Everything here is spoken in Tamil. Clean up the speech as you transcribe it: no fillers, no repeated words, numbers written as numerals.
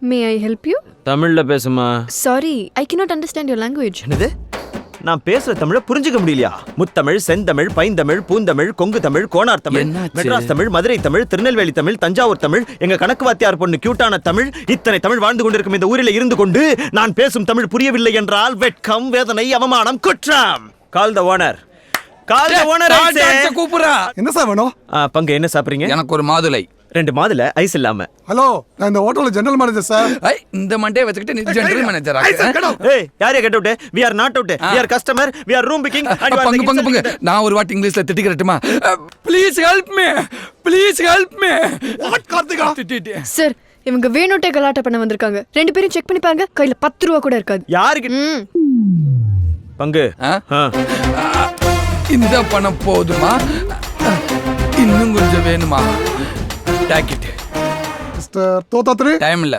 May I help you? தமிழ்ல பேசுமா. Sorry, I cannot understand your language. என்னது? நான் பேசுற தமிழ புரிஞ்சுக்க முடியலையா? முத்தமிழ், செந்தமிழ், பைந்தமிழ், பூந்தமிழ், கொங்கு தமிழ், கோனார் தமிழ், மெட்ராஸ் தமிழ், மதுரை தமிழ், திருநெல்வேலி தமிழ், தஞ்சாவூர் தமிழ், எங்க கணக்கு வாத்தியார் பொண்ணு கியூட்டான தமிழ், இத்தனை தமிழ் வாழ்ந்து கொண்டிருக்கும் இந்த ஊரில் இருந்து கொண்டு நான் பேசும் தமிழ் புரியவில்லை என்றால் வெட்கம், வேதனை, அவமானம், குற்றம். Call the owner. Call the owner. கூப்பிடுறா. என்ன சார் வேணும்? பங்கு என்ன சாப்பிடுறீங்க? எனக்கு ஒரு மாதுளை. 2 மாதுளை ஐஸ் இல்லாம. ஹலோ, நான் இந்த ஹோட்டல்ல ஜெனரல் மேனேஜர் சார். இந்த மண்டே வச்சுக்கிட்டு நீ ஜெனரல் மேனேஜர் ஏய், யாரே get out? we are not out. we are customer. we are room booking and you are பங்கு நான் ஒரு வாட்டி இங்கிலீஷ்ல திட்டிக்கிறட்டுமா? Please help me, please help me. What Karthika? Sir, இவங்க வேணுட்டே கலாட்டா பண்ண வந்திருக்காங்க. 2 பேரும் செக் பண்ணி பாருங்க, கையில 10 ரூபா கூட இருக்காது. யாருக்கு ம். பங்கு? இந்த பணம் போதுமா? இன்னும் கொஞ்சம் வேணுமா? டாக்கெட் மிஸ்டர் தோத்தாத்ரி, டைம் இல்ல.